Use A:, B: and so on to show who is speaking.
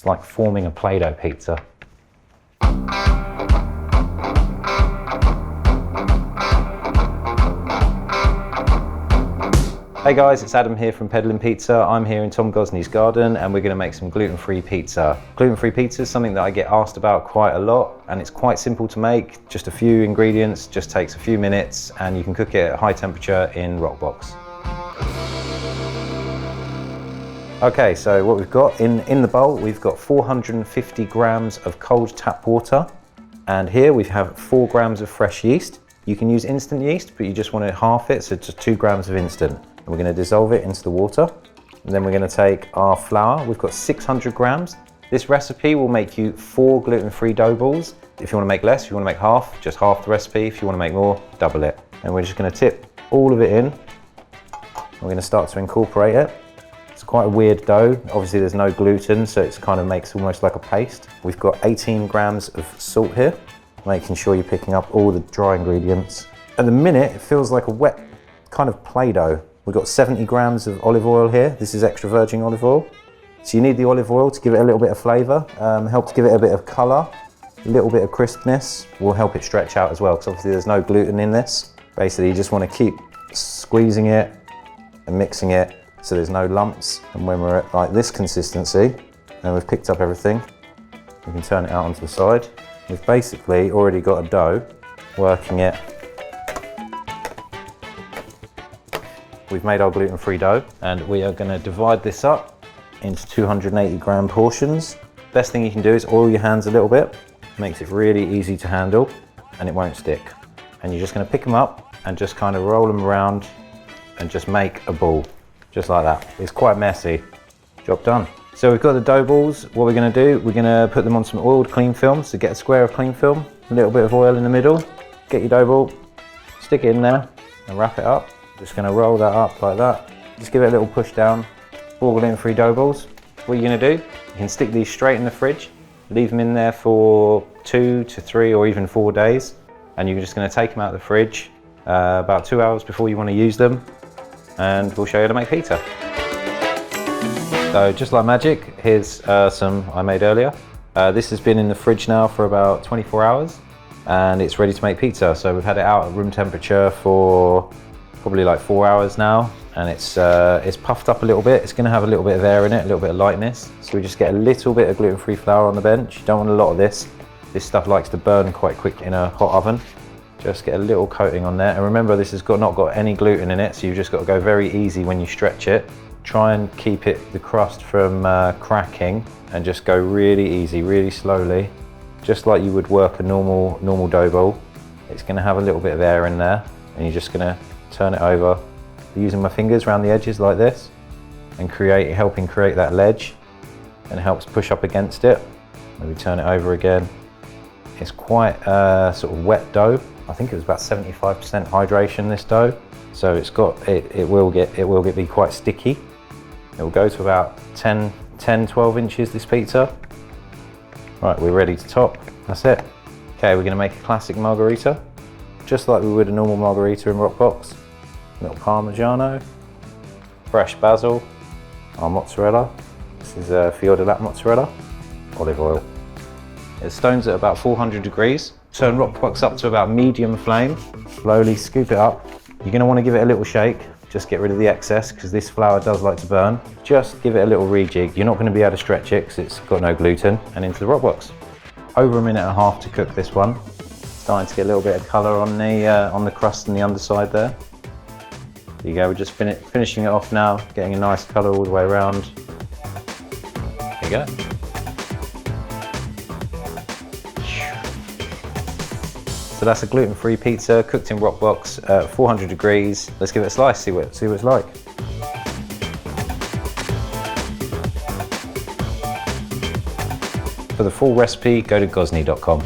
A: It's like forming a Play-Doh pizza. Hey guys, it's Adam here from Peddling Pizza. I'm here in Tom Gozney's garden and we're going to make some gluten-free pizza. Gluten-free pizza is something that I get asked about quite a lot, and it's quite simple to make. Just a few ingredients, just takes a few minutes, and you can cook it at high temperature in Roccbox. Okay, so what we've got in the bowl, we've got 450 grams of cold tap water, and here we have 4 grams of fresh yeast. You can use instant yeast, but you just want to half it, so just 2 grams of instant. And we're going to dissolve it into the water, and then we're going to take our flour. We've got 600 grams. This recipe will make you 4 gluten-free dough balls. If you want to make less, if you want to make half, just half the recipe. If you want to make more, double it. And we're just going to tip all of it in. We're going to start to incorporate it. It's quite a weird dough. Obviously there's no gluten, so it kind of makes almost like a paste. We've got 18 grams of salt here, making sure you're picking up all the dry ingredients. At the minute, it feels like a wet kind of Play-Doh. We've got 70 grams of olive oil here. This is extra virgin olive oil. So you need the olive oil to give it a little bit of flavour, help to give it a bit of colour, a little bit of crispness will help it stretch out as well, because obviously there's no gluten in this. Basically you just want to keep squeezing it and mixing it so there's no lumps. And when we're at like this consistency and we've picked up everything, we can turn it out onto the side. We've basically already got a dough, working it. We've made our gluten-free dough, and we are going to divide this up into 280 gram portions. Best thing you can do is oil your hands a little bit. Makes it really easy to handle and it won't stick. And you're just going to pick them up and just kind of roll them around and just make a ball, just like that. It's quite messy. Job done. So we've got the dough balls. What we're going to do, we're going to put them on some oiled cling film. So get a square of cling film, a little bit of oil in the middle, get your dough ball, stick it in there and wrap it up. Just going to roll that up like that. Just give it a little push down. 4 gluten-free dough balls. What you're going to do, you can stick these straight in the fridge, leave them in there for 2 to 3 or even 4 days, and you're just going to take them out of the fridge about 2 hours before you want to use them, and we'll show you how to make pizza. So just like magic, here's some I made earlier. This has been in the fridge now for about 24 hours and it's ready to make pizza. So we've had it out at room temperature for probably like 4 hours now, and it's puffed up a little bit. It's going to have a little bit of air in it, a little bit of lightness. So we just get a little bit of gluten-free flour on the bench. You don't want a lot of this. This stuff likes to burn quite quickly in a hot oven. Just get a little coating on there. And remember, this has not got any gluten in it, so you've just got to go very easy when you stretch it. Try and keep the crust from cracking, and just go really easy, really slowly, just like you would work a normal dough ball. It's going to have a little bit of air in there, and you're just going to turn it over using my fingers around the edges like this, and helping create that ledge, and it helps push up against it. Maybe turn it over again. It's quite a sort of wet dough. I think it was about 75% hydration, this dough, so it will be quite sticky. It will go to about 10-12 inches, this pizza. Right, we're ready to top. That's it. Okay, we're going to make a classic margherita, just like we would a normal margherita in Roccbox. A little Parmigiano, fresh basil, our mozzarella. This is Fior Latte mozzarella, olive oil. It stones at about 400 degrees. Turn Roccbox up to about medium flame. Slowly scoop it up. You're going to want to give it a little shake. Just get rid of the excess, because this flour does like to burn. Just give it a little rejig. You're not going to be able to stretch it because it's got no gluten. And into the Roccbox. Over 1.5 minutes to cook this one. Starting to get a little bit of colour on the crust and the underside there. There you go, we're just finishing it off now, getting a nice colour all the way around. There you go. So that's a gluten-free pizza cooked in Roccbox at 400 degrees. Let's give it a slice, see what it's like. For the full recipe, go to Gozney.com.